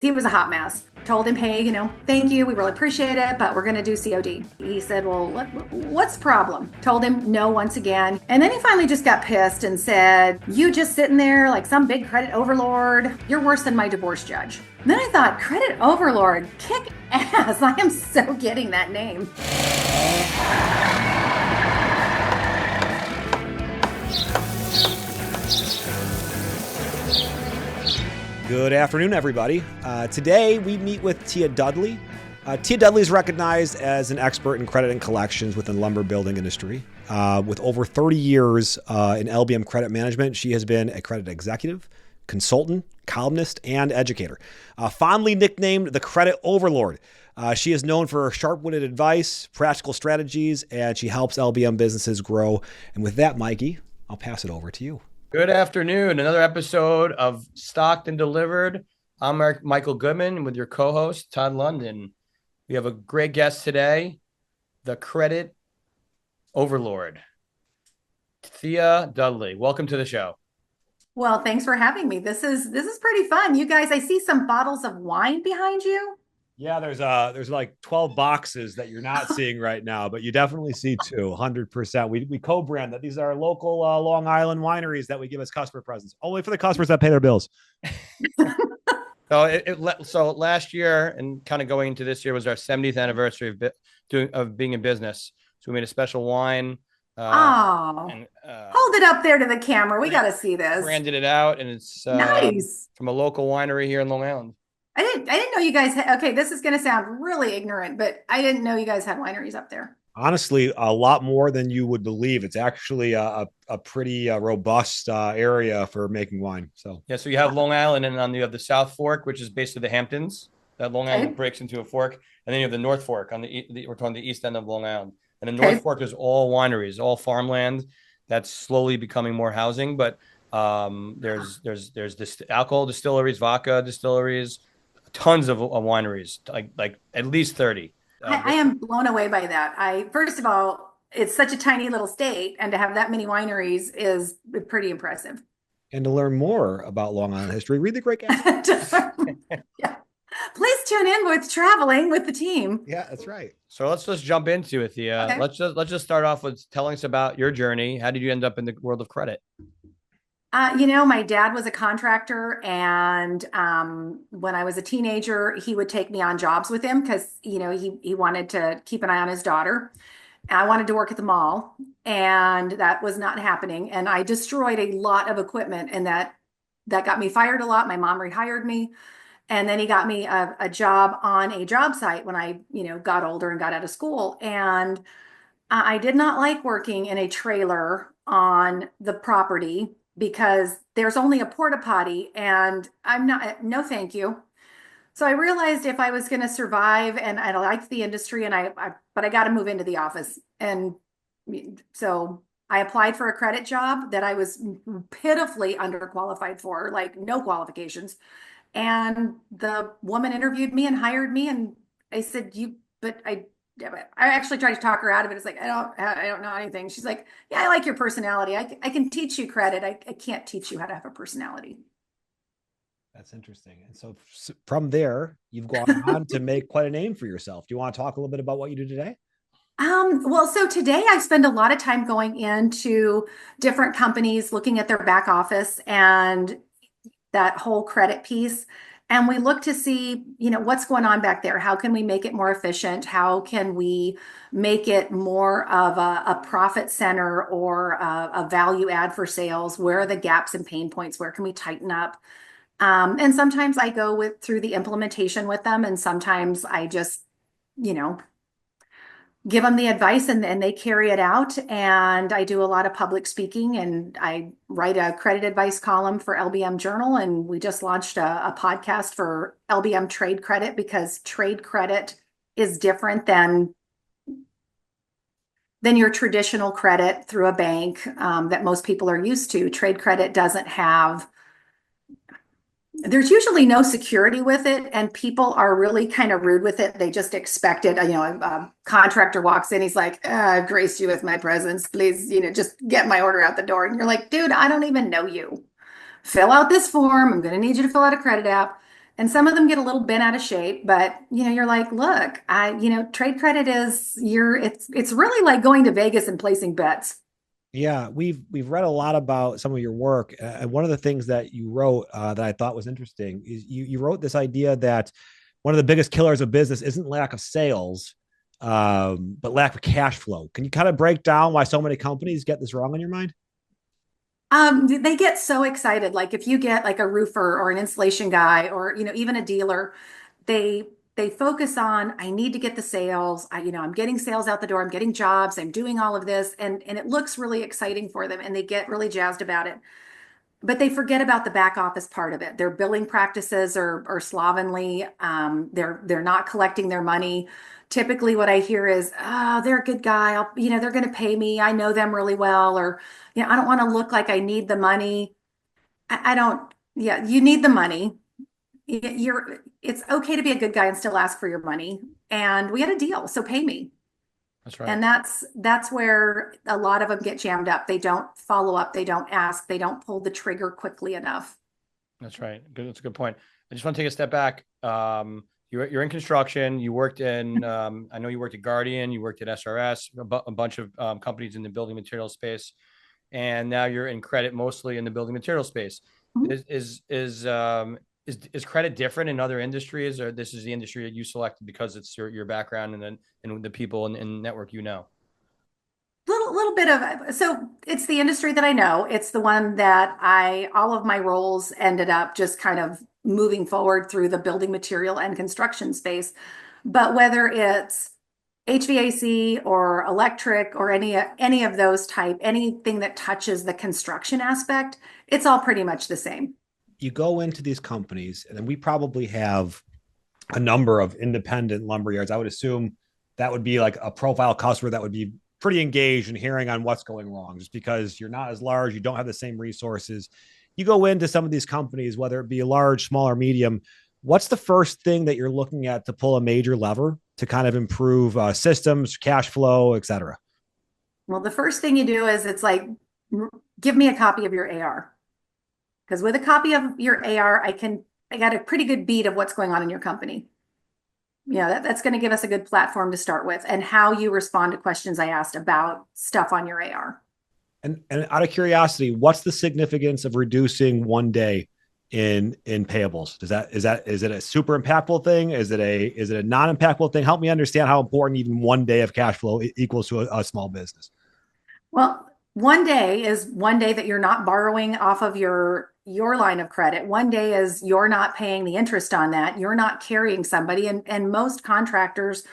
He was a hot mess. Told him, hey, thank you. We really appreciate it, but we're going to do COD. He said, well, what's the problem? Told him no once again. And then he finally just got pissed and said, you just sitting there like some big credit overlord. You're worse than my divorce judge. And then I thought, credit overlord, kick ass. I am so getting that name. Good afternoon, everybody. Today, we meet with Thea Dudley. Thea Dudley is recognized as an expert in credit and collections within the lumber building industry. With over 30 years in LBM credit management, she has been a credit executive, consultant, columnist, and educator. Fondly nicknamed the Credit Overlord. She is known for her sharp-witted advice, practical strategies, and she helps LBM businesses grow. And with that, Mikey, I'll pass it over to you. Good afternoon. Another episode of Stocked and Delivered. I'm Michael Goodman with your co-host, Todd London. We have a great guest today, the Credit Overlord, Thea Dudley. Welcome to the show. Well, thanks for having me. This is pretty fun. You guys, I see some bottles of wine behind you. Yeah, there's like 12 boxes that you're not seeing right now, but you definitely see 100%. We co-brand that these are local Long Island wineries that we give as customer presents, only for the customers that pay their bills. So last year and kind of going into this year was our 70th anniversary of being in business. So we made a special wine. Hold it up there to the camera. We got to see this. Branded it out, and it's nice from a local winery here in Long Island. I didn't know you guys okay, this is going to sound really ignorant, but I didn't know you guys had wineries up there. Honestly, a lot more than you would believe. It's actually a pretty robust area for making wine. So you have Long Island, and you have the South Fork, which is basically the Hamptons. That Long Island breaks into a fork, and then you have the North Fork on we're talking the east end of Long Island. And the North Fork is all wineries, all farmland. That's slowly becoming more housing, but there's this alcohol distilleries, vodka distilleries, tons of wineries, like at least 30. I am blown away by that. First of all, it's such a tiny little state, and to have that many wineries is pretty impressive. And to learn more about Long Island history, read The Great Gatsby. Yeah. Please tune in with Traveling with the Team. Yeah, that's right. So let's just jump into it, Thea. Okay. Let's just start off with telling us about your journey. How did you end up in the world of credit? My dad was a contractor, and when I was a teenager, he would take me on jobs with him because, he wanted to keep an eye on his daughter. I wanted to work at the mall, and that was not happening. And I destroyed a lot of equipment, and that got me fired a lot. My mom rehired me, and then he got me a job on a job site when I, got older and got out of school. And I did not like working in a trailer on the property, because there's only a porta potty, and no, thank you. So I realized if I was going to survive, and I liked the industry, but I got to move into the office. And so I applied for a credit job that I was pitifully underqualified for, like no qualifications. And the woman interviewed me and hired me. And I said, I actually tried to talk her out of it. It's like, I don't know anything. She's like, yeah, I like your personality. I can teach you credit. I can't teach you how to have a personality. That's interesting. And so from there, you've gone on to make quite a name for yourself. Do you want to talk a little bit about what you do today? Well, so today I spend a lot of time going into different companies, looking at their back office and that whole credit piece. And we look to see, what's going on back there. How can we make it more efficient? How can we make it more of a profit center or a value add for sales? Where are the gaps and pain points? Where can we tighten up? And sometimes I go through the implementation with them. And sometimes I just, give them the advice and they carry it out. And I do a lot of public speaking, and I write a credit advice column for LBM Journal. And we just launched a podcast for LBM Trade Credit, because trade credit is different than your traditional credit through a bank that most people are used to. Trade credit doesn't have there's usually no security with it, and people are really kind of rude with it. They just expect it. A contractor walks in, he's like, I've graced you with my presence. Please, just get my order out the door. And you're like, dude, I don't even know you. Fill out this form. I'm going to need you to fill out a credit app. And some of them get a little bent out of shape, but you're like, look, trade credit is it's really like going to Vegas and placing bets. Yeah, we've read a lot about some of your work, and one of the things that you wrote that I thought was interesting is you wrote this idea that one of the biggest killers of business isn't lack of sales, but lack of cash flow. Can you kind of break down why so many companies get this wrong in your mind? They get so excited. Like if you get like a roofer or an installation guy or, even a dealer, they they focus on, I need to get the sales. I'm getting sales out the door. I'm getting jobs. I'm doing all of this. And it looks really exciting for them and they get really jazzed about it. But they forget about the back office part of it. Their billing practices are slovenly. They're not collecting their money. Typically, what I hear is, "Oh, they're a good guy. They're going to pay me. I know them really well." Or, I don't want to look like I need the money. I don't. Yeah, you need the money. It's okay to be a good guy and still ask for your money. And we had a deal, so pay me. That's right. And that's where a lot of them get jammed up. They don't follow up, they don't ask, they don't pull the trigger quickly enough. That's right. Good. That's a good point. I just want to take a step back. You're in construction. You worked in, I know you worked at Guardian, you worked at SRS, a bunch of companies in the building material space, and now you're in credit, mostly in the building material space. Mhm. Is credit different in other industries, or this is the industry that you selected because it's your background and then and the people and network you know? Little bit of, so it's the industry that I know. It's the one that all of my roles ended up just kind of moving forward through the building material and construction space. But whether it's HVAC or electric or any of those type, anything that touches the construction aspect, it's all pretty much the same. You go into these companies, and then we probably have a number of independent lumber yards. I would assume that would be like a profile customer that would be pretty engaged in hearing on what's going wrong, just because you're not as large, you don't have the same resources. You go into some of these companies, whether it be large, small, or medium. What's the first thing that you're looking at to pull a major lever to kind of improve systems, cash flow, et cetera? Well, the first thing you do is it's like, give me a copy of your AR. Because with a copy of your AR, I got a pretty good beat of what's going on in your company. That's going to give us a good platform to start with and how you respond to questions I asked about stuff on your AR. And out of curiosity, what's the significance of reducing one day in payables? Is it a super impactful thing? Is it a non-impactful thing? Help me understand how important even one day of cash flow equals to a small business. Well, one day is one day that you're not borrowing off of your line of credit. One day is you're not paying the interest on that. You're not carrying somebody. And most contractors,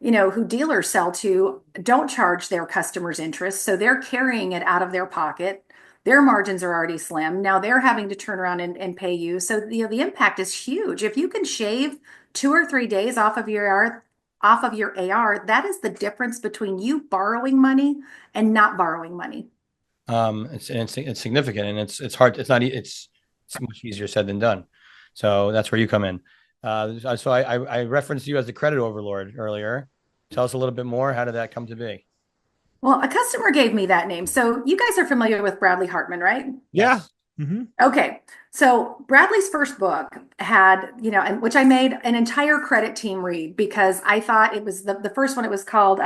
who dealers sell to don't charge their customers interest. So they're carrying it out of their pocket. Their margins are already slim. Now they're having to turn around and pay you. So the impact is huge. If you can shave 2 or 3 days off of your AR, that is the difference between you borrowing money and not borrowing money. It's significant, and it's hard. It's much easier said than done. So that's where you come in. So I referenced you as the credit overlord earlier. Tell us a little bit more. How did that come to be? Well, a customer gave me that name. So you guys are familiar with Bradley Hartman, right? Yeah. Yes. Mm-hmm. Okay. So Bradley's first book had, and which I made an entire credit team read because I thought it was the first one. It was called,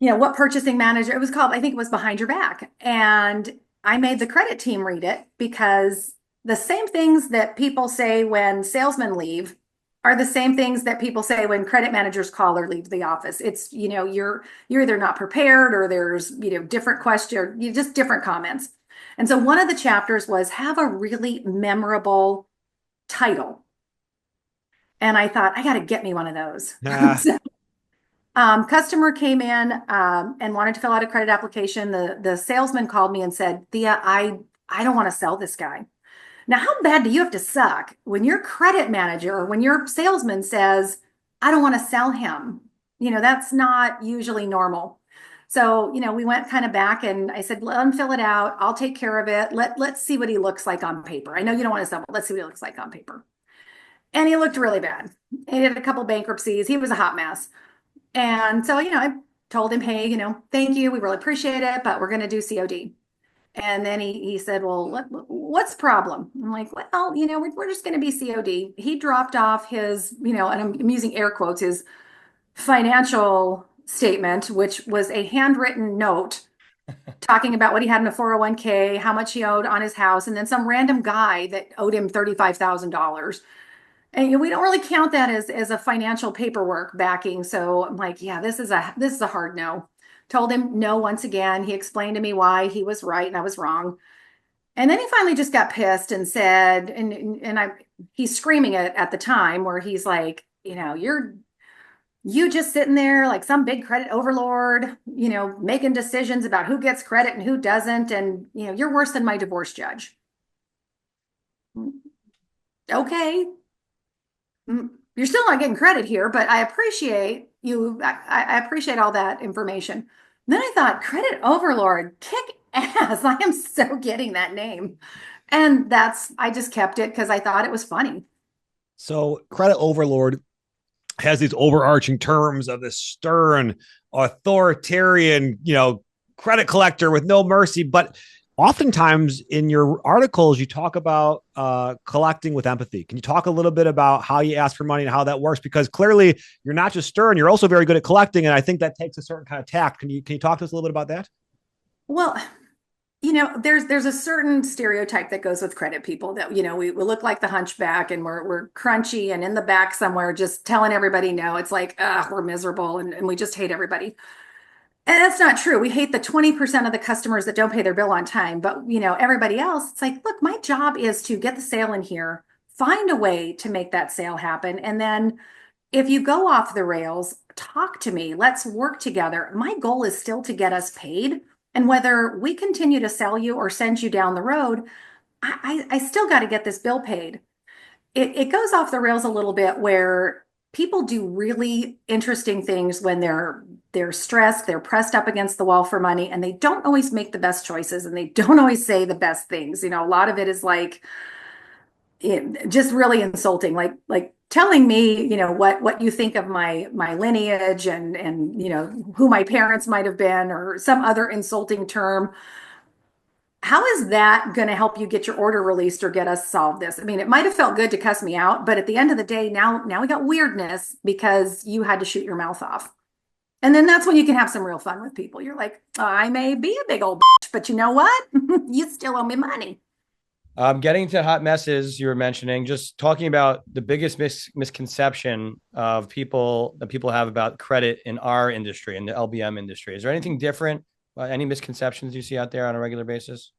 what purchasing manager, it was called, I think it was Behind Your Back. And I made the credit team read it because the same things that people say when salesmen leave are the same things that people say when credit managers call or leave the office. It's, you're either not prepared or there's, different question, or just different comments. And so one of the chapters was have a really memorable title. And I thought, I got to get me one of those. Nah. So, customer came in and wanted to fill out a credit application. The salesman called me and said, Thea, I don't want to sell this guy. Now, how bad do you have to suck when your credit manager or when your salesman says, I don't want to sell him? That's not usually normal. So, we went kind of back and I said, let him fill it out. I'll take care of it. Let's see what he looks like on paper. I know you don't want to sell, but let's see what he looks like on paper. And he looked really bad. He had a couple bankruptcies. He was a hot mess. And so, I told him, hey, thank you. We really appreciate it, but we're going to do COD. And then he said, well, what's the problem? I'm like, well, we're just going to be COD. He dropped off his, and I'm using air quotes, his financial statement, which was a handwritten note talking about what he had in a 401k, how much he owed on his house, and then some random guy that owed him $35,000. And we don't really count that as a financial paperwork backing. So I'm like, yeah, this is a hard no. Told him no once again. He explained to me why he was right and I was wrong. And then he finally just got pissed and said, and he's screaming it at the time where he's like, you just sitting there like some big credit overlord, making decisions about who gets credit and who doesn't. And, you're worse than my divorce judge. Okay. You're still not getting credit here, but I appreciate you. I appreciate all that information. Then I thought, Credit Overlord, kick ass. I am so getting that name. And I just kept it because I thought it was funny. So Credit Overlord has these overarching terms of this stern, authoritarian, credit collector with no mercy. But oftentimes in your articles, you talk about collecting with empathy. Can you talk a little bit about how you ask for money and how that works? Because clearly you're not just stern, you're also very good at collecting. And I think that takes a certain kind of tact. Can you talk to us a little bit about that? Well, there's a certain stereotype that goes with credit people that, we look like the hunchback and we're crunchy and in the back somewhere just telling everybody no. It's like, we're miserable and we just hate everybody. And that's not true. We hate the 20% of the customers that don't pay their bill on time. But, everybody else, it's like, look, my job is to get the sale in here, find a way to make that sale happen. And then if you go off the rails, talk to me. Let's work together. My goal is still to get us paid. And whether we continue to sell you or send you down the road, I still got to get this bill paid. It goes off the rails a little bit where people do really interesting things when they're stressed, they're pressed up against the wall for money, and they don't always make the best choices and they don't always say the best things. A lot of it is like just really insulting, like telling me, what you think of my lineage and who my parents might have been or some other insulting term. How is that going to help you get your order released or get us solve this? I mean, it might have felt good to cuss me out, but at the end of the day, now we got weirdness because you had to shoot your mouth off. And then that's when you can have some real fun with people. You're like, I may be a big old bitch, but you know what? You still owe me money. Getting to hot messes, you were mentioning, just talking about the biggest misconception of people that people have about credit in our industry, in the LBM industry. Is there anything different? Any misconceptions you see out there on a regular basis?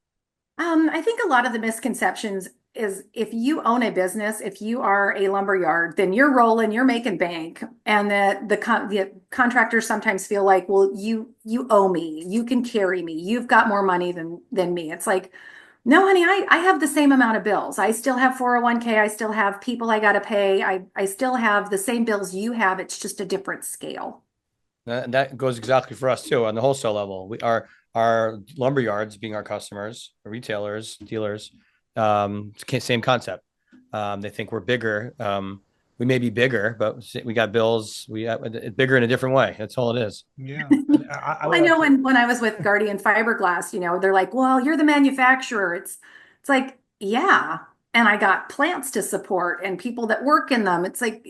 I think a lot of the misconceptions is if you own a business, if you are a lumber yard, then you're rolling, you're making bank, and that the contractors sometimes feel like, well, you owe me, you can carry me, you've got more money than me. It's like, no, honey, I have the same amount of bills. I still have 401k. I still have people I got to pay. I still have the same bills you have. It's just a different scale. That goes exactly for us too on the wholesale level. Our lumber yards being our customers, retailers, dealers, same concept. They think we're bigger. We may be bigger, but we got bills. It's bigger in a different way. That's all it is. Yeah. I know when I was with Guardian Fiberglass, they're like, well, you're the manufacturer. It's like, yeah. And I got plants to support and people that work in them. It's like,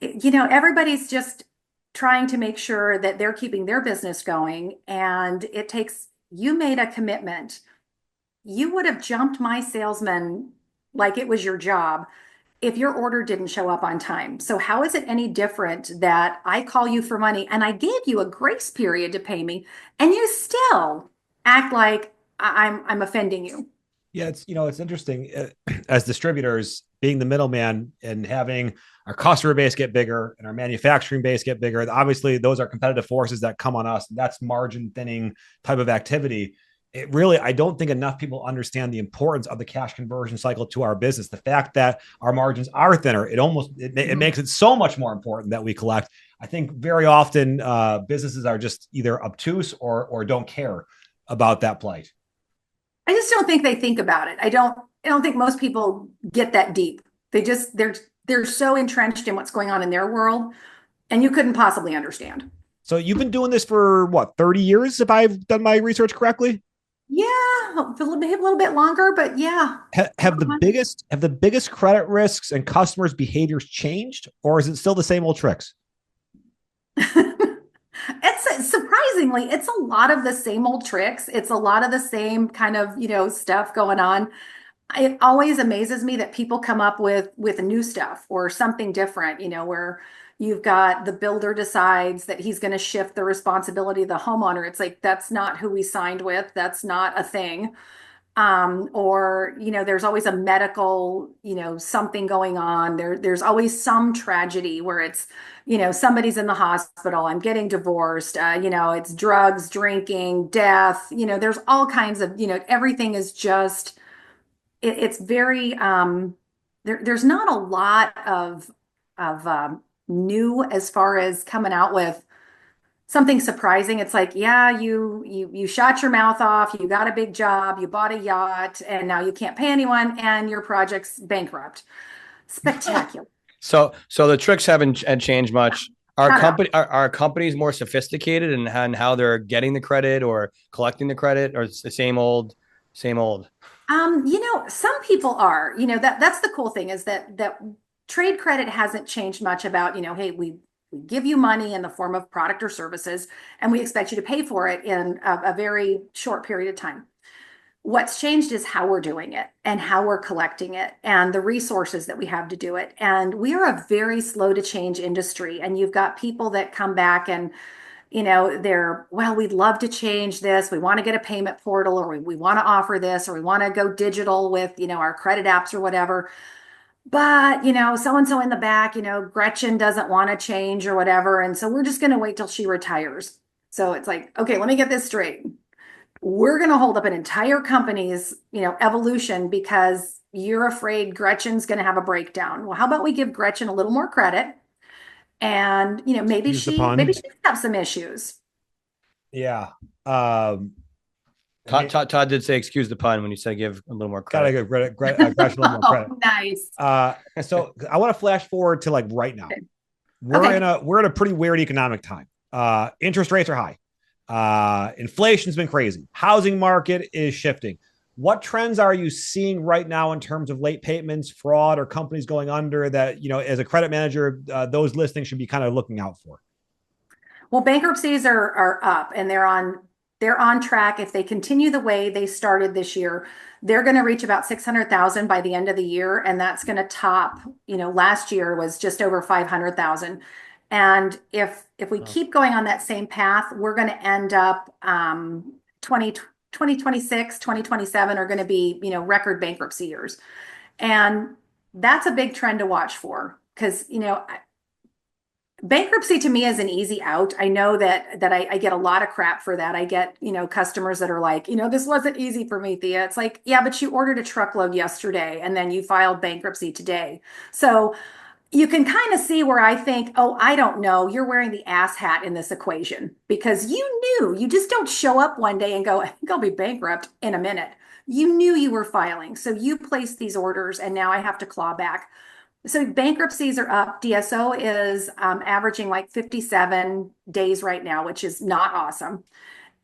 everybody's just trying to make sure that they're keeping their business going. And you made a commitment. You would have jumped my salesman like it was your job if your order didn't show up on time. So how is it any different that I call you for money and I gave you a grace period to pay me and you still act like I'm offending you? Yeah, it's interesting as distributors being the middleman and having our customer base get bigger and our manufacturing base get bigger. Obviously, those are competitive forces that come on us. That's margin thinning type of activity. I don't think enough people understand the importance of the cash conversion cycle to our business. The fact that our margins are thinner, it makes it so much more important that we collect. I think very often businesses are just either obtuse or don't care about that plight. I just don't think they think about it. I don't think most people get that deep. They're so entrenched in what's going on in their world, and you couldn't possibly understand. So you've been doing this for what, 30 years, if I've done my research correctly? Yeah, maybe a little bit longer, but yeah. Have the biggest credit risks and customers' behaviors changed, or is it still the same old tricks? It's surprisingly, it's a lot of the same old tricks. It's a lot of the same kind of, stuff going on. It always amazes me that people come up with new stuff or something different, where you've got the builder decides that he's going to shift the responsibility of the homeowner. It's like that's not who we signed with. That's not a thing. Or there's always a medical something going on there's always some tragedy where it's somebody's in the hospital, I'm getting divorced, it's drugs, drinking, death, there's all kinds of everything is just it's very there's not a lot of new as far as coming out with something surprising. It's like, yeah, you shot your mouth off, you got a big job, you bought a yacht, and now you can't pay anyone, and your project's bankrupt. Spectacular. So the tricks haven't changed much. Are Not at all. are companies more sophisticated in how they're getting the credit or collecting the credit, or it's the same old, same old? Some people are, that's the cool thing is that trade credit hasn't changed much about, hey, we give you money in the form of product or services, and we expect you to pay for it in a very short period of time. What's changed is how we're doing it and how we're collecting it and the resources that we have to do it. And we are a very slow to change industry. And you've got people that come back and they're, well, we'd love to change this. We want to get a payment portal, or we want to offer this, or we want to go digital with, our credit apps or whatever. But, so and so in the back, Gretchen doesn't want to change or whatever. And so we're just going to wait till she retires. So it's like, okay, let me get this straight. We're going to hold up an entire company's, evolution because you're afraid Gretchen's going to have a breakdown. Well, how about we give Gretchen a little more credit? And, maybe Excuse the maybe pun. she have some issues. Yeah. Um, Todd did say, excuse the pun, when you said give a little more Gotta credit. give Gretchen a little more credit. Oh, nice. So I want to flash forward to like right now. Okay. We're Okay. in a pretty weird economic time. Interest rates are high. Inflation's been crazy. Housing market is shifting. What trends are you seeing right now in terms of late payments, fraud, or companies going under that, as a credit manager, those listings should be kind of looking out for? Well, bankruptcies are up and they're on track. If they continue the way they started this year, they're going to reach about 600,000 by the end of the year, and that's going to top, last year was just over 500,000. And if we keep going on that same path, we're going to end up 20 2026, 2027 are going to be, record bankruptcy years. And that's a big trend to watch for because, bankruptcy to me is an easy out. I know that I get a lot of crap for that. I get, customers that are like, this wasn't easy for me, Thea. It's like, yeah, but you ordered a truckload yesterday and then you filed bankruptcy today. So you can kind of see where I think, oh, I don't know, you're wearing the ass hat in this equation because you just don't show up one day and go, I think I'll be bankrupt in a minute. You knew you were filing. So you placed these orders and now I have to claw back. So bankruptcies are up. DSO is averaging like 57 days right now, which is not awesome.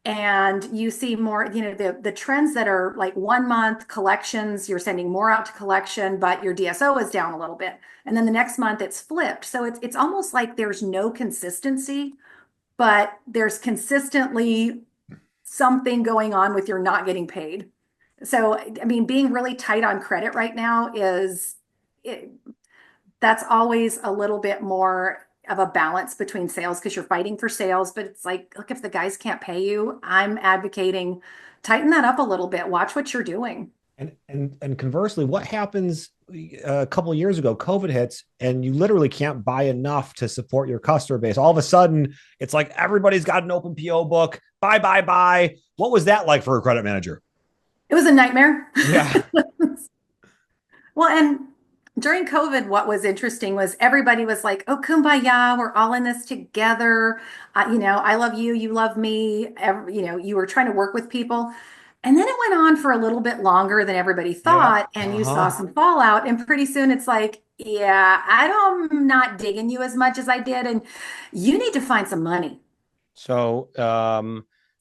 And you see more, the trends that are like 1 month collections, you're sending more out to collection, but your DSO is down a little bit. And then the next month it's flipped. So it's almost like there's no consistency, but there's consistently something going on with your not getting paid. So, I mean, being really tight on credit right now it, that's always a little bit more of a balance between sales because you're fighting for sales. But it's like, look, if the guys can't pay you, I'm advocating tighten that up a little bit. Watch what you're doing. And conversely, what happens a couple of years ago? COVID hits, and you literally can't buy enough to support your customer base. All of a sudden, it's like everybody's got an open PO book. Buy, buy, buy. What was that like for a credit manager? It was a nightmare. Yeah. Well, and during COVID, what was interesting was everybody was like, oh, kumbaya, we're all in this together. I love you, you love me. You were trying to work with people. And then it went on for a little bit longer than everybody Yeah. thought. And you saw Uh-huh. some fallout. And pretty soon it's like, yeah, I'm not digging you as much as I did. And you need to find some money. So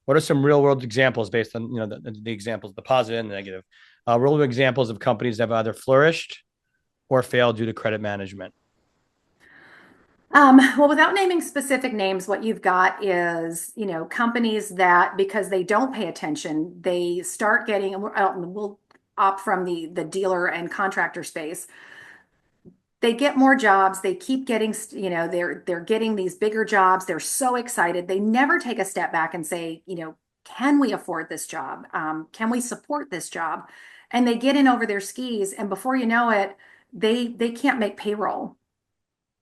What are some real world examples based on, the examples, the positive and the negative, real world examples of companies that have either flourished or failed due to credit management? Well, without naming specific names, what you've got is, companies that because they don't pay attention, they start getting, and we'll opt from the dealer and contractor space. They get more jobs. They keep getting, they're getting these bigger jobs. They're so excited. They never take a step back and say, can we afford this job? Can we support this job? And they get in over their skis, and before you know it, they can't make payroll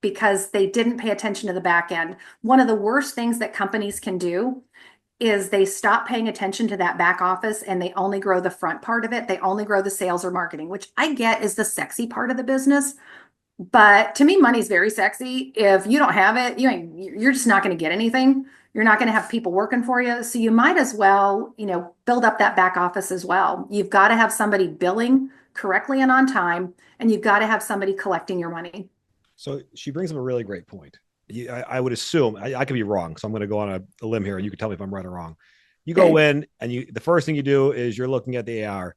because they didn't pay attention to the back end. One of the worst things that companies can do is they stop paying attention to that back office and they only grow the front part of it. They only grow the sales or marketing, which I get is the sexy part of the business. But to me, money's very sexy. If you don't have it, you're just not going to get anything. You're not going to have people working for you. So you might as well, build up that back office as well. You've got to have somebody billing correctly and on time, and you've got to have somebody collecting your money. So she brings up a really great point. I would assume, I could be wrong, so I'm going to go on a limb here and you can tell me if I'm right or wrong. You go in and the first thing you do is you're looking at the AR.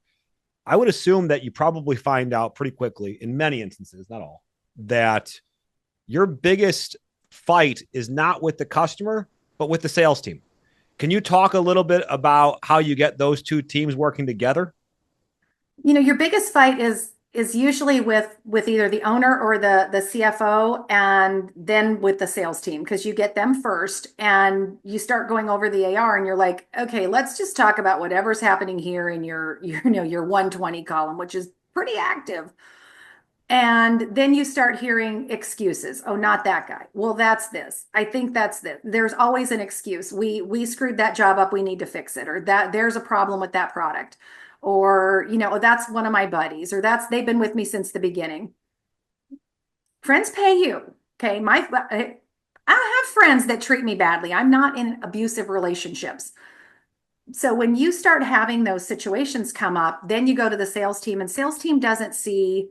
I would assume that you probably find out pretty quickly, in many instances, not all, that your biggest fight is not with the customer, but with the sales team. Can you talk a little bit about how you get those two teams working together? Your biggest fight is usually with either the owner or the CFO, and then with the sales team, because you get them first and you start going over the AR and you're like, okay, let's just talk about whatever's happening here in your 120 column, which is pretty active. And then you start hearing excuses. Oh, not that guy. Well, that's this. I think that's this. There's always an excuse. We screwed that job up. We need to fix it. Or that there's a problem with that product. Or, that's one of my buddies. Or they've been with me since the beginning. Friends pay you. Okay. I have friends that treat me badly. I'm not in abusive relationships. So when you start having those situations come up, then you go to the sales team, and sales team doesn't see,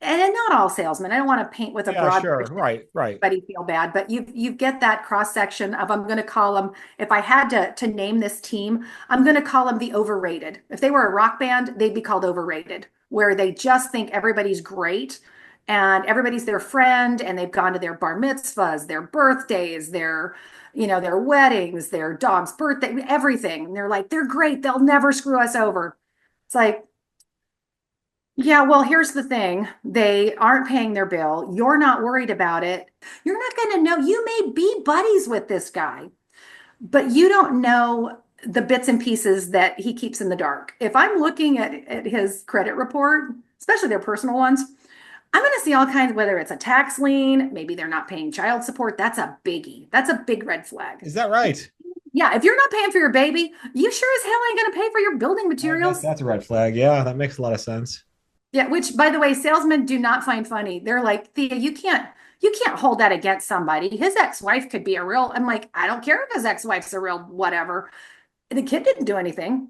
and not all salesmen. I don't want to paint with a broad sure. brush, Right. anybody feel bad, but you get that cross section of, I'm going to call them, if I had to name this team, I'm going to call them the overrated. If they were a rock band, they'd be called overrated, where they just think everybody's great and everybody's their friend, and they've gone to their bar mitzvahs, their birthdays, their weddings, their dog's birthday, everything. And they're like, they're great. They'll never screw us over. It's like, yeah, well, here's the thing. They aren't paying their bill. You're not worried about it. You're not going to know. You may be buddies with this guy, but you don't know the bits and pieces that he keeps in the dark. If I'm looking at his credit report, especially their personal ones, I'm going to see all kinds, whether it's a tax lien, maybe they're not paying child support. That's a biggie. That's a big red flag. Is that right? Yeah, if you're not paying for your baby, you sure as hell ain't going to pay for your building materials. That's a red flag. Yeah, that makes a lot of sense. Yeah, which by the way, salesmen do not find funny. They're like, Thea, you can't hold that against somebody. His ex-wife could be a real, I'm like, I don't care if his ex-wife's a real whatever. The kid didn't do anything.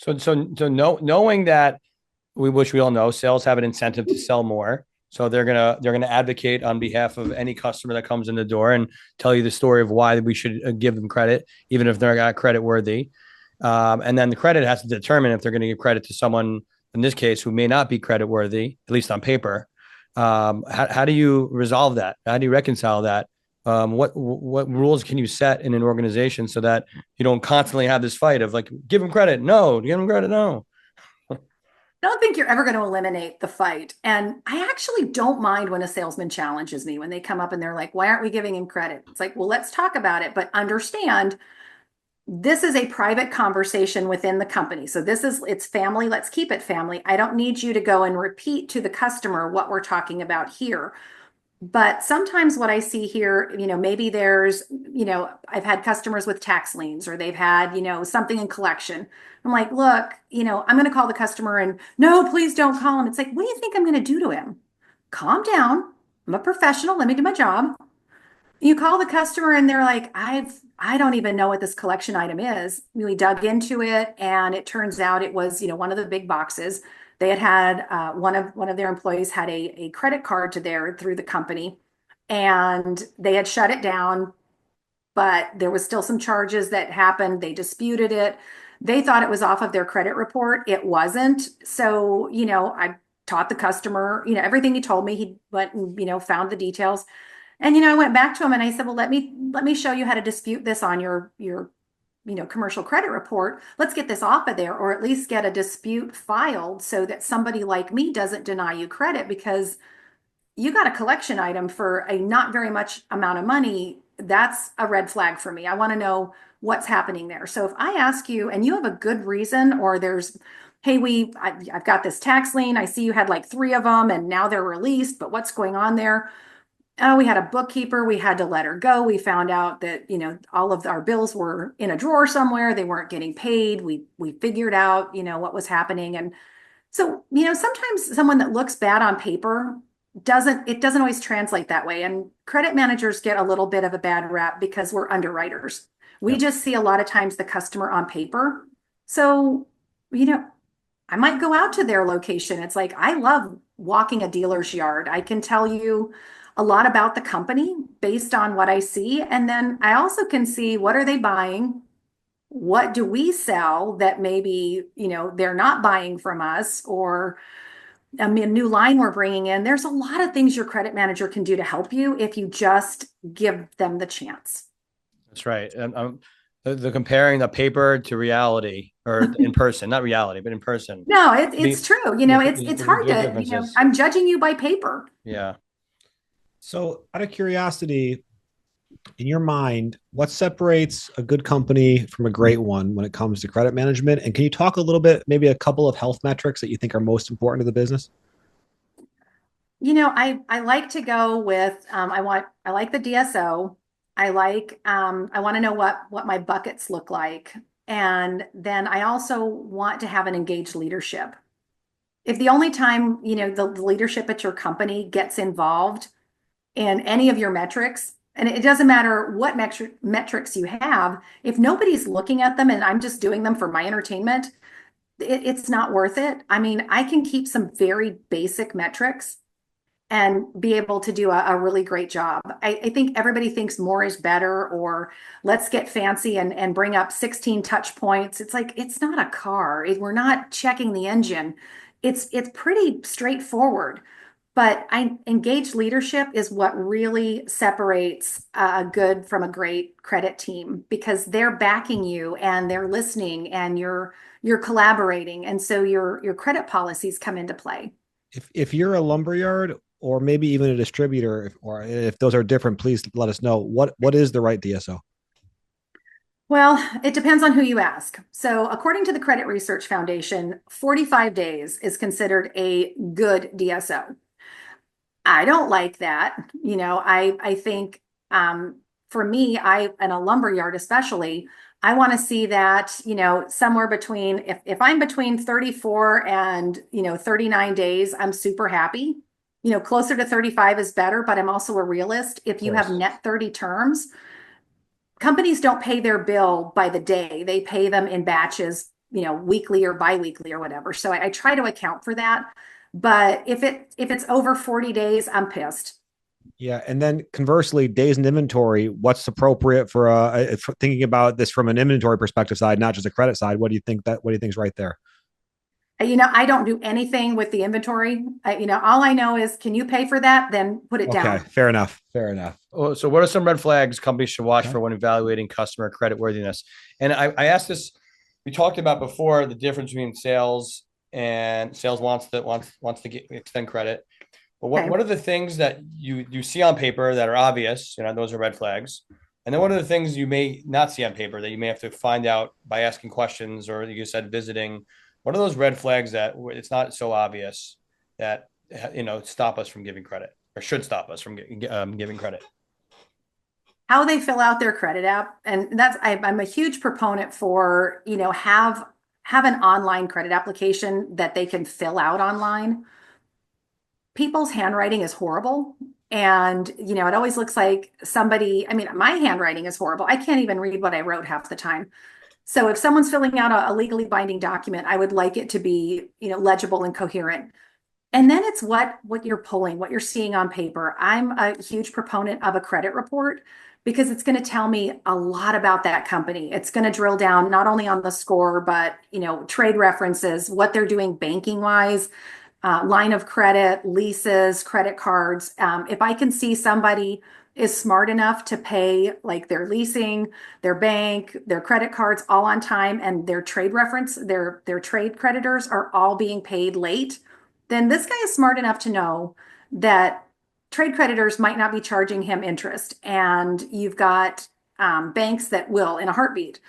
Knowing that, which we all know, sales have an incentive to sell more. So they're gonna advocate on behalf of any customer that comes in the door and tell you the story of why we should give them credit, even if they're not credit worthy. And then the credit has to determine if they're going to give credit to someone, in this case, who may not be credit worthy, at least on paper. How do you resolve that? How do you reconcile that? What rules can you set in an organization so that you don't constantly have this fight of like, give them credit, no, give them credit, no. I don't think you're ever going to eliminate the fight. And I actually don't mind when a salesman challenges me, when they come up and they're like, why aren't we giving him credit? It's like, well, let's talk about it, but understand this is a private conversation within the company. So it's family. Let's keep it family. I don't need you to go and repeat to the customer what we're talking about here. But sometimes what I see here, maybe there's, I've had customers with tax liens, or they've had, something in collection. I'm like, look, I'm going to call the customer, and no, please don't call him. It's like, what do you think I'm going to do to him? Calm down. I'm a professional. Let me do my job. You call the customer and they're like, I don't even know what this collection item is. We dug into it, and it turns out it was, one of the big boxes. They had one of their employees had a credit card through the company, and they had shut it down. but there was still some charges that happened. They disputed it. They thought it was off of their credit report. It wasn't. So, I taught the customer, everything he told me. He went and, found the details. And, I went back to him and I said, well, let me show you how to dispute this on your commercial credit report. Let's get this off of there, or at least get a dispute filed so that somebody like me doesn't deny you credit, because you got a collection item for a not very much amount of money. That's a red flag for me. I want to know what's happening there. So if I ask you and you have a good reason, or hey, I've got this tax lien. I see you had like 3 of them and now they're released, but what's going on there? Oh, we had a bookkeeper. We had to let her go. We found out that, all of our bills were in a drawer somewhere. They weren't getting paid. We figured out, what was happening. And so, sometimes someone that looks bad on paper doesn't always translate that way. And credit managers get a little bit of a bad rap because we're underwriters. We just see a lot of times the customer on paper. So, I might go out to their location. It's like, I love walking a dealer's yard. I can tell you a lot about the company based on what I see. And then I also can see, what are they buying? What do we sell that maybe, they're not buying from us, or a new line we're bringing in. There's a lot of things your credit manager can do to help you if you just give them the chance. That's right. And the comparing the paper to reality, or in person, not reality, but in person. No, it's true. It's hard to, differences. I'm judging you by paper. Yeah. So, out of curiosity, in your mind, what separates a good company from a great one when it comes to credit management? And can you talk a little bit, maybe a couple of health metrics that you think are most important to the business? I like to go with, I like the DSO. I want to know what my buckets look like. And then I also want to have an engaged leadership. If the only time, the leadership at your company gets involved in any of your metrics, and it doesn't matter what metrics you have, if nobody's looking at them and I'm just doing them for my entertainment, it's not worth it. I mean, I can keep some very basic metrics and be able to do a really great job. I think everybody thinks more is better, or let's get fancy and bring up 16 touch points. It's like, it's not a car. We're not checking the engine. It's pretty straightforward. But engaged leadership is what really separates a good from a great credit team, because they're backing you and they're listening and you're collaborating. And so your credit policies come into play. If you're a lumberyard, or maybe even a distributor, or if those are different, please let us know what is the right DSO. Well, it depends on who you ask. So according to the Credit Research Foundation, 45 days is considered a good DSO. I don't like that. I think, for me, in a lumberyard especially, I want to see that, somewhere between, if I'm between 34 and, 39 days, I'm super happy. Closer to 35 is better, but I'm also a realist. If you have net 30 terms, companies don't pay their bill by the day. They pay them in batches, weekly or biweekly or whatever. So I try to account for that. But if it's over 40 days, I'm pissed. Yeah, and then conversely, days in inventory, what's appropriate for thinking about this from an inventory perspective side, not just a credit side? What do you think is right there? I don't do anything with the inventory. All I know is, can you pay for that? Then put it down. Okay, fair enough. Fair enough. Oh, so what are some red flags companies should watch for when evaluating customer credit worthiness? And I asked this, we talked about before, the difference between sales and sales wants to extend credit. But what are the things that you see on paper that are obvious? Those are red flags. And then what are the things you may not see on paper that you may have to find out by asking questions, or like you said, visiting? What are those red flags that it's not so obvious that, stop us from giving credit, or should stop us from giving credit? How they fill out their credit app. And I'm a huge proponent for, have an online credit application that they can fill out online. People's handwriting is horrible. And, it always looks like my handwriting is horrible. I can't even read what I wrote half the time. So if someone's filling out a legally binding document, I would like it to be, legible and coherent. And then it's what you're pulling, what you're seeing on paper. I'm a huge proponent of a credit report because it's going to tell me a lot about that company. It's going to drill down not only on the score, but trade references, what they're doing banking wise, line of credit, leases, credit cards. If I can see somebody is smart enough to pay like their leasing, their bank, their credit cards all on time, and their trade reference, their trade creditors are all being paid late, then this guy is smart enough to know that trade creditors might not be charging him interest. And you've got banks that will in a heartbeat.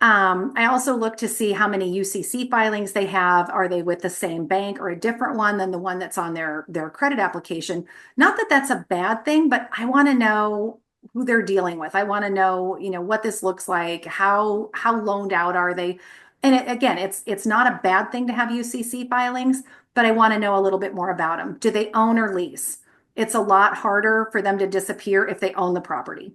I also look to see how many UCC filings they have. Are they with the same bank or a different one than the one that's on their credit application? Not that that's a bad thing, but I want to know who they're dealing with. I want to know, what this looks like. How loaned out are they? And again, it's not a bad thing to have UCC filings, but I want to know a little bit more about them. Do they own or lease? It's a lot harder for them to disappear if they own the property.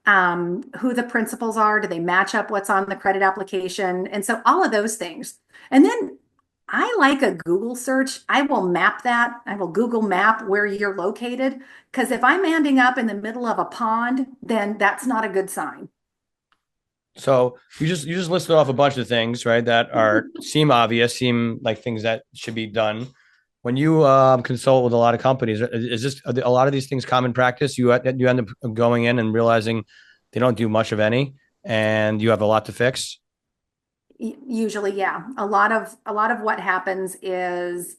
Who the principals are, do they match up what's on the credit application? And so all of those things. And then I like a Google search. I will map that. I will Google map where you're located. Because if I'm ending up in the middle of a pond, then that's not a good sign. So you just listed off a bunch of things, right, that are seem obvious, seem like things that should be done. When you consult with a lot of companies, is this a lot of these things common practice? You end up going in and realizing they don't do much of any, and you have a lot to fix. Usually, yeah. A lot of what happens is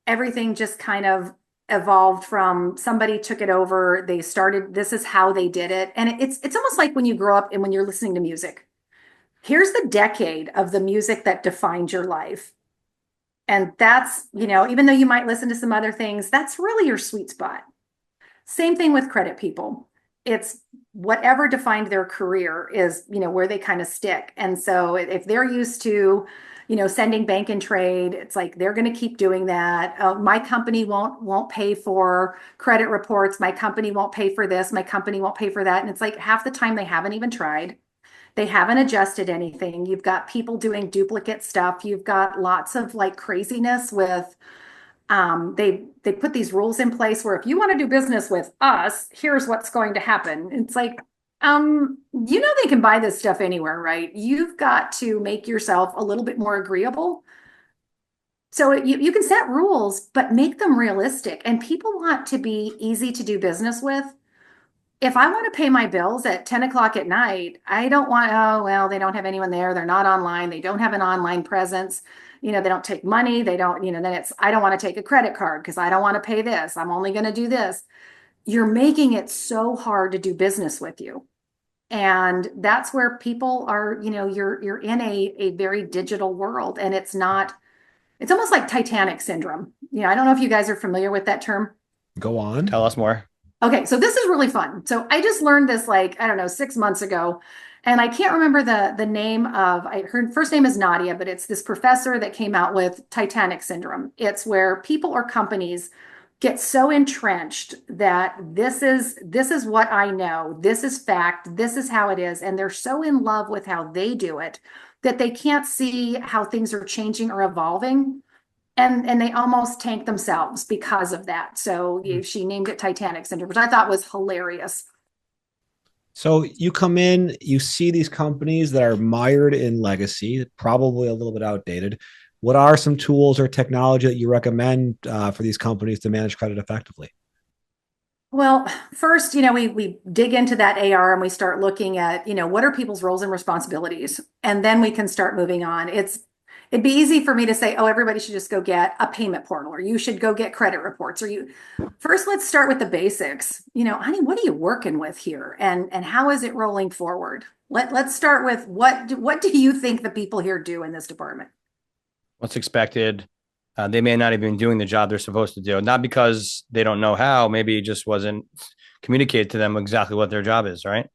everything just kind of evolved from somebody took it over, they started, this is how they did it. And it's almost like when you grow up and when you're listening to music. Here's the decade of the music that defined your life. And that's, even though you might listen to some other things, that's really your sweet spot. Same thing with credit people. It's whatever defined their career is, where they kind of stick. And so if they're used to, sending bank and trade, it's like they're going to keep doing that. My company won't pay for credit reports. My company won't pay for this. My company won't pay for that. And it's like half the time they haven't even tried. They haven't adjusted anything. You've got people doing duplicate stuff. You've got lots of like craziness with they put these rules in place where if you want to do business with us, here's what's going to happen. It's like, they can buy this stuff anywhere, right? You've got to make yourself a little bit more agreeable. So you can set rules, but make them realistic. And people want to be easy to do business with. If I want to pay my bills at 10 o'clock at night, I don't want, oh, well, they don't have anyone there. They're not online. They don't have an online presence. They don't take money. They don't, then I don't want to take a credit card because I don't want to pay this. I'm only going to do this. You're making it so hard to do business with you. And that's where people are, you're in a very digital world and it's almost like Titanic syndrome. I don't know if you guys are familiar with that term. Go on. Tell us more. Okay, so this is really fun. So I just learned this like, I don't know, 6 months ago. And I can't remember the name of, her first name is Nadia, but it's this professor that came out with Titanic syndrome. It's where people or companies get so entrenched that this is what I know, this is fact, this is how it is. And they're so in love with how they do it that they can't see how things are changing or evolving. And they almost tank themselves because of that. So she named it Titanic syndrome, which I thought was hilarious. So you come in, you see these companies that are mired in legacy, probably a little bit outdated. What are some tools or technology that you recommend for these companies to manage credit effectively? Well, first, we dig into that AR and we start looking at, what are people's roles and responsibilities? And then we can start moving on. It'd be easy for me to say, oh, everybody should just go get a payment portal, or you should go get credit reports, or first, let's start with the basics. Honey, what are you working with here? And how is it rolling forward? Let's start with what do you think the people here do in this department? What's expected? They may not even be doing the job they're supposed to do, not because they don't know how, maybe it just wasn't communicated to them exactly what their job is, right?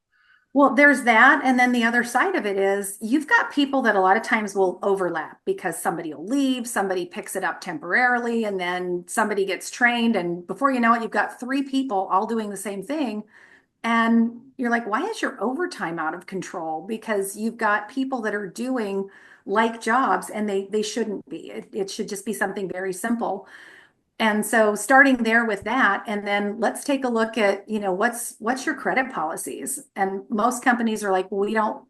Well, there's that. And then the other side of it is you've got people that a lot of times will overlap because somebody will leave, somebody picks it up temporarily, and then somebody gets trained. And before you know it, you've got three people all doing the same thing. And you're like, why is your overtime out of control? Because you've got people that are doing like jobs and they shouldn't be. It should just be something very simple. And so starting there with that, and then let's take a look at, what's your credit policies? And most companies are like, well,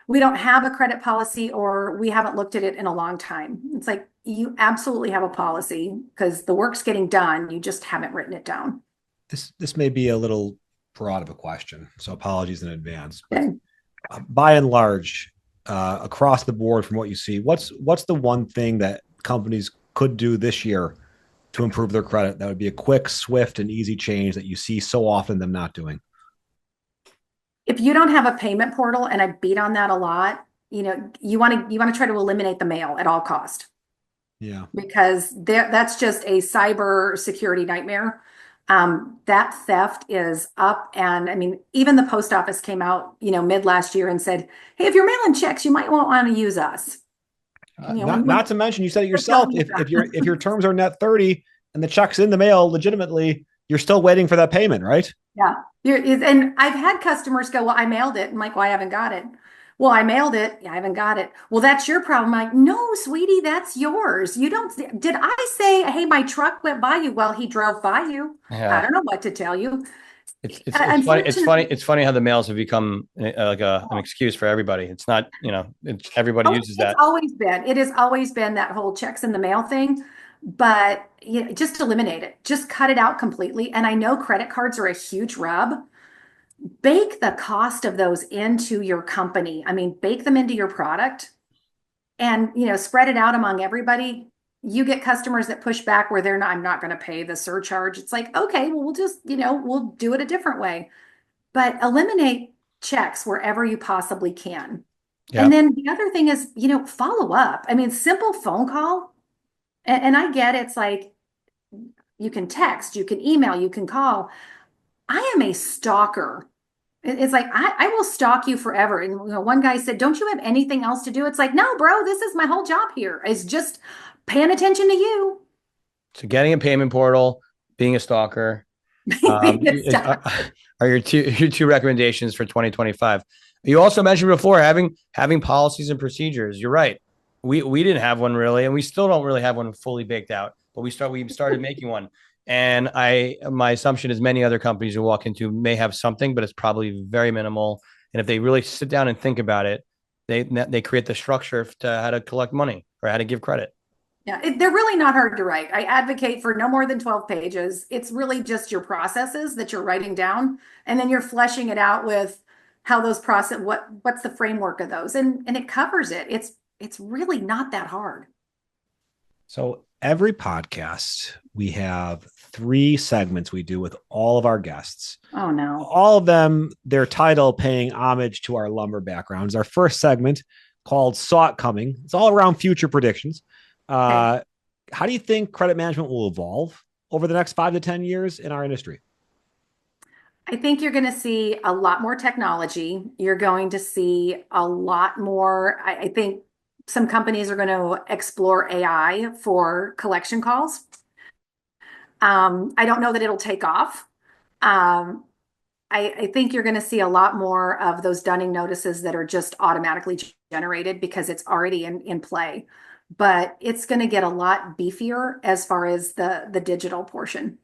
we don't have a credit policy, or we haven't looked at it in a long time. It's like, you absolutely have a policy because the work's getting done. You just haven't written it down. This may be a little broad of a question, so apologies in advance. But Okay. by and large, across the board, from what you see, what's the one thing that companies could do this year to improve their credit that would be a quick, swift, and easy change that you see so often them not doing? If you don't have a payment portal, and I beat on that a lot, you want to try to eliminate the mail at all cost, Yeah. because that's just a cyber security nightmare. That theft is up. And I mean, even the post office came out, mid last year and said, hey, if you're mailing checks, you might want to use us. Not to mention, you said it they're yourself. telling you If your terms are net 30 and the check's in the mail legitimately, you're still waiting for that payment, right? Yeah. And I've had customers go, well, I mailed it. I'm like, well, I haven't got it. Well, I mailed it. Yeah, I haven't got it. Well, that's your problem. I'm like, no, sweetie, that's yours. You don't, did I say, hey, my truck went by you? Well, he drove by you. I Yeah. don't know what to tell you. It's funny. It's Unfortunately, funny. It's funny how the mails have become like an excuse for everybody. It's not, everybody oh, uses that. it has always been that whole checks in the mail thing, but just eliminate it. Just cut it out completely. And I know credit cards are a huge rub. Bake the cost of those into your company. I mean, bake them into your product, and spread it out among everybody. You get customers that push back where they're not, I'm not going to pay the surcharge. It's like, okay, well, we'll just, we'll do it a different way. But eliminate checks wherever you possibly can. Yeah. And then the other thing is, follow up. I mean, simple phone call. And I get it's like, you can text, you can email, you can call. I am a stalker. It's like, I will stalk you forever. And one guy said, don't you have anything else to do? It's like, no, bro, this is my whole job here. It's just paying attention to you. So getting a payment portal, being a stalker, Being a stalker. are your two recommendations for 2025. You also mentioned before having policies and procedures. You're right. We didn't have one really, and we still don't really have one fully baked out. But we started making one. And my assumption is many other companies you walk into may have something, but it's probably very minimal. And if they really sit down and think about it, they create the structure to how to collect money or how to give credit. Yeah, they're really not hard to write. I advocate for no more than 12 pages. It's really just your processes that you're writing down, and then you're fleshing it out with how those process, what's the framework of those, and it covers it. It's really not that hard. So every podcast, we have 3 segments we do with all of our guests. Oh no. All of them, their title paying homage to our lumber backgrounds. Our first segment, called Saw It Coming, it's all around future predictions. Okay. How do you think credit management will evolve over the next 5 to 10 years in our industry? I think you're going to see a lot more technology. You're going to see a lot more. I think some companies are going to explore AI for collection calls. I don't know that it'll take off. Um, I think you're going to see a lot more of those dunning notices that are just automatically generated because it's already in play. But it's going to get a lot beefier as far as the digital portion.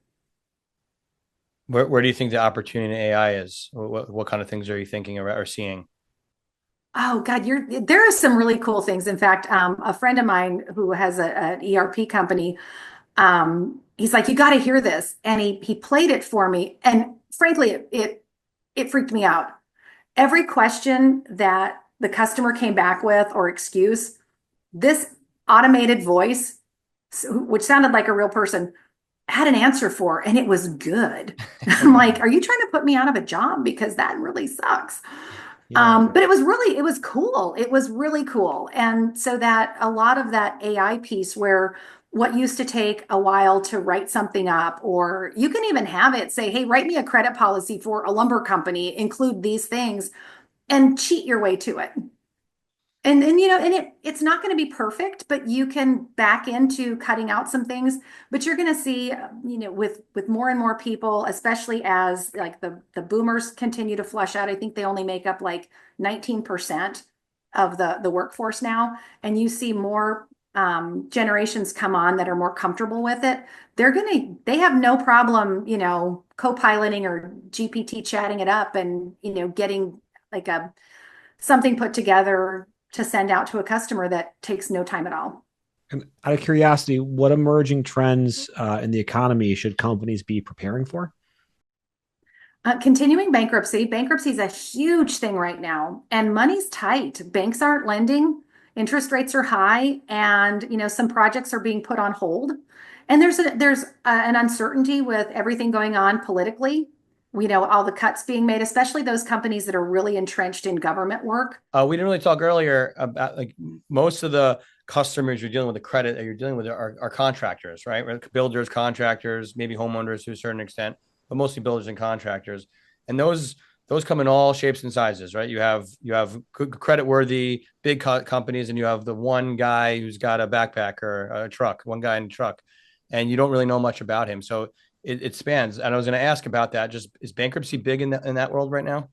Where do you think the opportunity in AI is? What kind of things are you thinking or seeing? Oh God, there are some really cool things. In fact, a friend of mine who has an ERP company, he's like, you got to hear this, and he played it for me, and frankly, it freaked me out. Every question that the customer came back with or excuse, this automated voice, which sounded like a real person, had an answer for, and it was good. I'm like, are you trying to put me out of a job? Because that really sucks. Yeah. But it was cool. It was really cool. And so that a lot of that AI piece where what used to take a while to write something up, or you can even have it say, hey, write me a credit policy for a lumber company, include these things, and cheat your way to it. And it's not going to be perfect, but you can back into cutting out some things. But you're going to see, with more and more people, especially as like the boomers continue to flush out. I think they only make up like 19% of the workforce now, and you see more generations come on that are more comfortable with it, they have no problem, co-piloting or GPT chatting it up and, getting like something put together to send out to a customer that takes no time at all. And out of curiosity, what emerging trends in the economy should companies be preparing for? Continuing bankruptcy. Bankruptcy is a huge thing right now, and money's tight. Banks aren't lending, interest rates are high, and some projects are being put on hold. And an uncertainty with everything going on politically. All the cuts being made, especially those companies that are really entrenched in government work. We didn't really talk earlier about like most of the customers you're dealing with, the credit that you're dealing with are contractors, right? Builders, contractors, maybe homeowners to a certain extent, but mostly builders and contractors. And those come in all shapes and sizes, right? You have credit worthy big companies, and you have the one guy who's got a backpack or a truck, one guy in a truck, and you don't really know much about him. So it spans. And I was going to ask about that. Just is bankruptcy big in that world right now?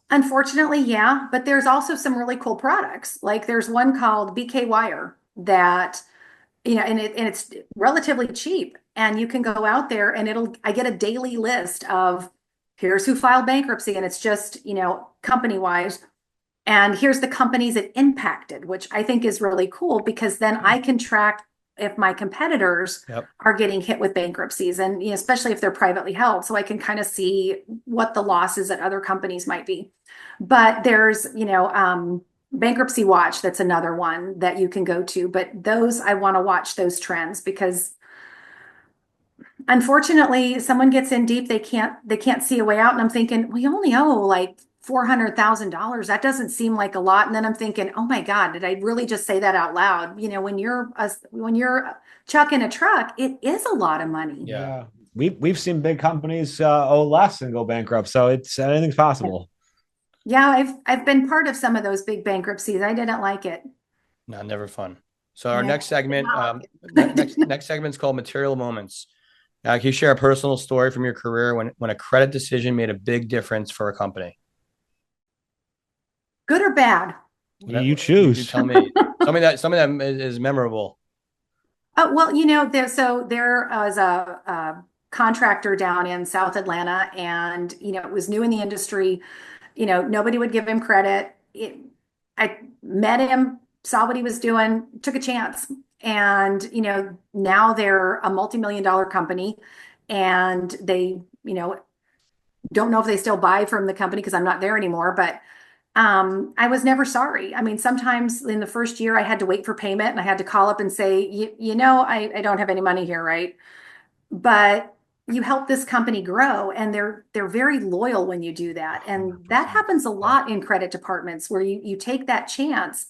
Unfortunately, yeah, but there's also some really cool products. Like there's one called BK Wire that, and it's relatively cheap. And you can go out there and I get a daily list of here's who filed bankruptcy, and it's just, company wise. And here's the companies it impacted, which I think is really cool because then I can track if my competitors Yep. are getting hit with bankruptcies, and especially if they're privately held, so I can kind of see what the losses at other companies might be. But there's Bankruptcy Watch, that's another one that you can go to. But those, I want to watch those trends because unfortunately someone gets in deep, they can't see a way out, and I'm thinking we only owe like $400,000. That doesn't seem like a lot. And then I'm thinking, oh my God, did I really just say that out loud? When you're chucking a truck, it is a lot of money. Yeah. We've seen big companies owe less and go bankrupt. So it's anything's possible. Yeah, I've been part of some of those big bankruptcies. I didn't like it. No, never fun. So our Yeah. next segment, next segment is called Material Moments. Can you share a personal story from your career when a credit decision made a big difference for a company? Good or bad? You choose. You tell me. Some of them is memorable. Oh, well, there was a contractor down in South Atlanta, and it was new in the industry. Nobody would give him credit. I met him, saw what he was doing, took a chance. And, now they're a multi-million-dollar company, and they, don't know if they still buy from the company because I'm not there anymore, but I was never sorry. I mean, sometimes in the first year I had to wait for payment and I had to call up and say, I don't have any money here, right? But you help this company grow, and they're very loyal when you do that. And that happens a lot in credit departments where you take that chance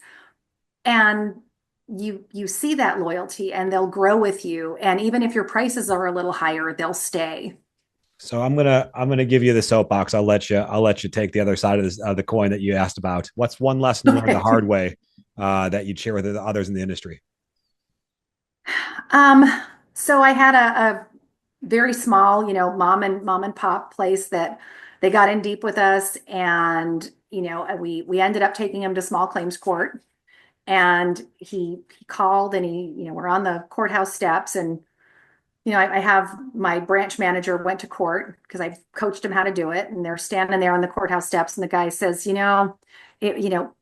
and you see that loyalty, and they'll grow with you. And even if your prices are a little higher, they'll stay. So I'm gonna give you the soapbox. I'll let you take the other side of the coin that you asked about. What's one lesson you learned the hard way that you'd share with the others in the industry? Um, so I had a very small, mom and pop place that they got in deep with us, and we ended up taking him to small claims court, and he called, and we're on the courthouse steps, and I have my branch manager went to court because I coached him how to do it, and they're standing there on the courthouse steps, and the guy says,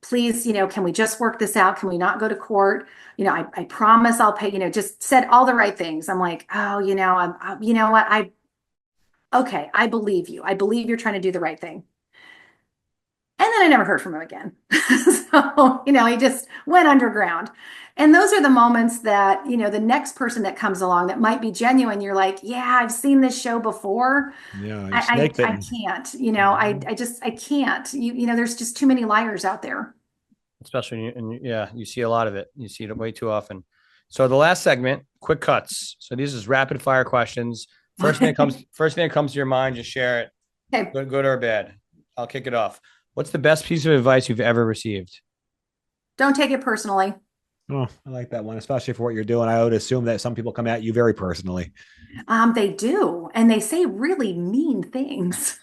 please, can we just work this out? Can we not go to court? I promise I'll pay, just said all the right things. I'm like, oh, you know what? Okay, I believe you. I believe you're trying to do the right thing. And then I never heard from him again. So, he just went underground. And those are the moments that, the next person that comes along that might be genuine, you're like, yeah, I've seen this show before. Yeah, I can't, I can't. There's just too many liars out there. Especially, you see a lot of it. You see it way too often. So the last segment, quick cuts. So these is rapid fire questions. First thing that comes to your mind, just share it. Okay. Good or bad. I'll kick it off. What's the best piece of advice you've ever received? Don't take it personally. Oh, I like that one, especially for what you're doing. I would assume that some people come at you very personally. They do, and they say really mean things.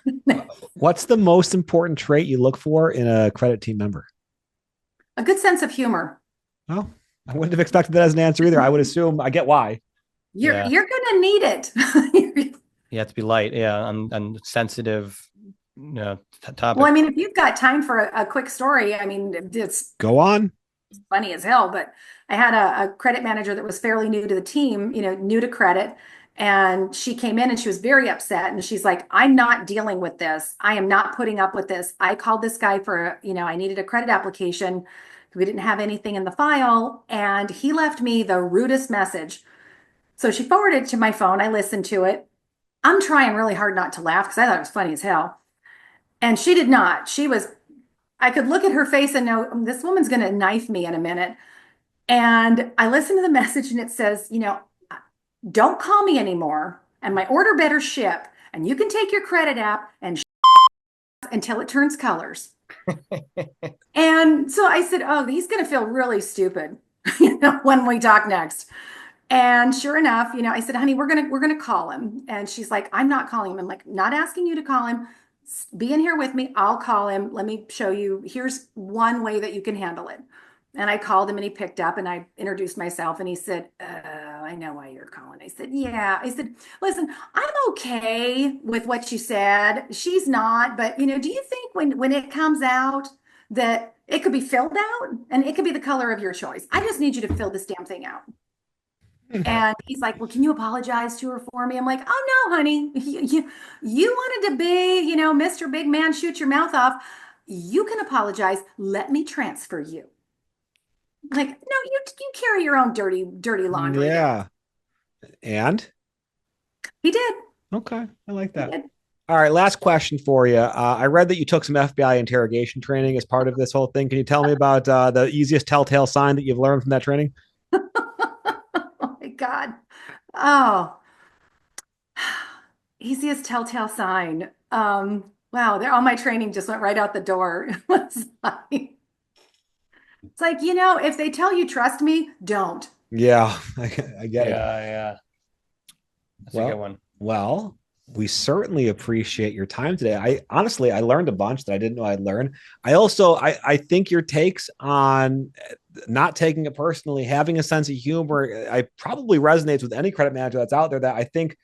What's the most important trait you look for in a credit team member? A good sense of humor. Well, I wouldn't have expected that as an answer either. I would assume I get why. You're Yeah. you're gonna need it. You have to be light. Yeah. And sensitive, Well, I topic. mean, if you've got time for a quick story, I mean, it's Go on. funny as hell, but I had a credit manager that was fairly new to the team, new to credit. And she came in and she was very upset. And she's like, I'm not dealing with this. I am not putting up with this. I called this guy for, I needed a credit application. We didn't have anything in the file. And he left me the rudest message. So she forwarded it to my phone. I listened to it. I'm trying really hard not to laugh because I thought it was funny as hell. And she did not. I could look at her face and know this woman's going to knife me in a minute. And I listened to the message and it says, don't call me anymore. And my order better ship. And you can take your credit app and until it turns colors. And so I said, oh, he's going to feel really stupid, when we talk next. And sure enough, I said, honey, we're gonna call him. And she's like, I'm not calling him. I'm like, not asking you to call him. Be in here with me. I'll call him. Let me show you. Here's one way that you can handle it. And I called him and he picked up and I introduced myself and he said, I know why you're calling. I said, yeah. I said, listen, I'm okay with what you said. She's not, but do you think when it comes out that it could be filled out and it could be the color of your choice? I just need you to fill this damn thing out. And he's like, well, can you apologize to her for me? I'm like, oh no, honey, you wanted to be, Mr. Big Man, shoot your mouth off. You can apologize. Let me transfer you. Like, no, you carry your own dirty laundry. Yeah. And He did. okay, I like He that. did. All right, last question for you. I read that you took some FBI interrogation training as part of this whole thing. Can you tell me about the easiest telltale sign that you've learned from that training? Oh my God. Oh, easiest telltale sign. Wow, all my training just went right out the door. It's like, if they tell you trust me, don't. Yeah, I get it. Yeah. That's a good one. Well, we certainly appreciate your time today. I learned a bunch that I didn't know I'd learn. I think your takes on not taking it personally, having a sense of humor, I probably resonates with any credit manager that's out there, that I think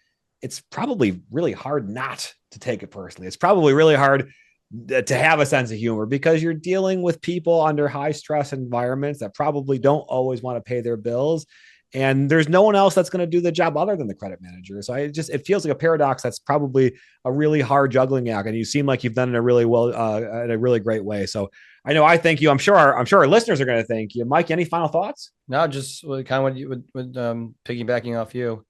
it's probably really hard not to take it personally. It's probably really hard to have a sense of humor because you're dealing with people under high stress environments that probably don't always want to pay their bills. And there's no one else that's going to do the job other than the credit manager. So it feels like a paradox that's probably a really hard juggling act. And you seem like you've done it in a really in a really great way. So I thank you. I'm sure our listeners are going to thank you. Mike, any final thoughts? No, just kind of what you would piggybacking off you.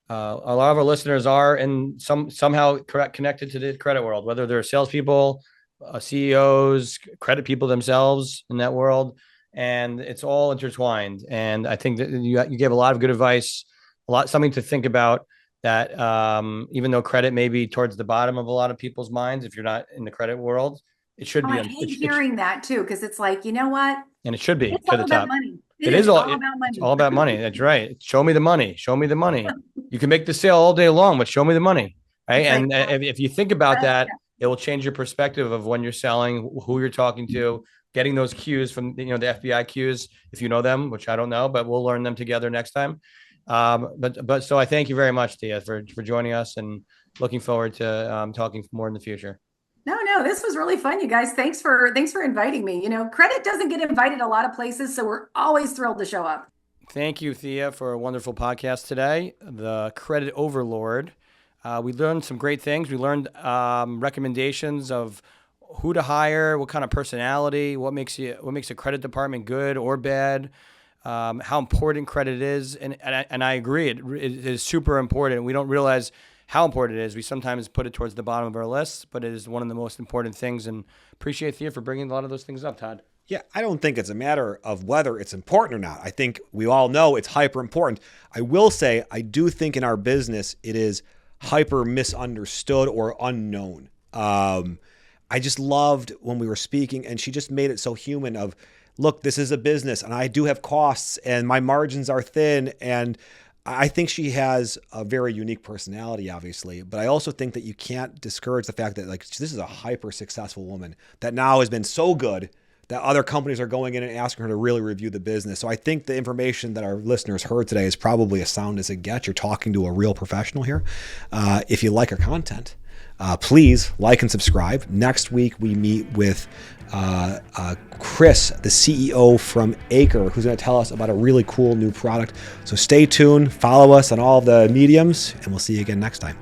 A lot of our listeners are somehow connected to the credit world, whether they're salespeople, CEOs, credit people themselves in that world. And it's all intertwined. And I think that you gave a lot of good advice, something to think about, that even though credit may be towards the bottom of a lot of people's minds, if you're not in the credit world, it should be. I hate hearing that too, because it's like, you know what? And it should be It's to all the about top. money. It is all about money. It's all about money. That's right. Show me the money. Show me the money. You can make the sale all day long, but show me the money. Right. And if you think about that, it will change your perspective of when you're selling, who you're talking to, getting those cues from, the FBI cues, if you know them, which I don't know, but we'll learn them together next time. But so I thank you very much, Thea, for joining us, and looking forward to talking more in the future. No, this was really fun, you guys. Thanks for inviting me. Credit doesn't get invited a lot of places, so we're always thrilled to show up. Thank you, Thea, for a wonderful podcast today, the Credit Overlord. We learned some great things. We learned recommendations of who to hire, what kind of personality, what makes a credit department good or bad, how important credit is. And I agree, it is super important. We don't realize how important it is. We sometimes put it towards the bottom of our list, but it is one of the most important things. And appreciate Thea for bringing a lot of those things up, Todd. Yeah, I don't think it's a matter of whether it's important or not. I think we all know it's hyper important. I will say, I do think in our business, it is hyper misunderstood or unknown. I just loved when we were speaking, and she just made it so human of, look, this is a business and I do have costs and my margins are thin. And I think she has a very unique personality, obviously, but I also think that you can't discourage the fact that this is a hyper successful woman that now has been so good that other companies are going in and asking her to really review the business. So I think the information that our listeners heard today is probably as sound as it gets. You're talking to a real professional here. If you like our content, please like and subscribe. Next week, we meet with Chris, the CEO from Acre, who's going to tell us about a really cool new product. So stay tuned, follow us on all the mediums, and we'll see you again next time.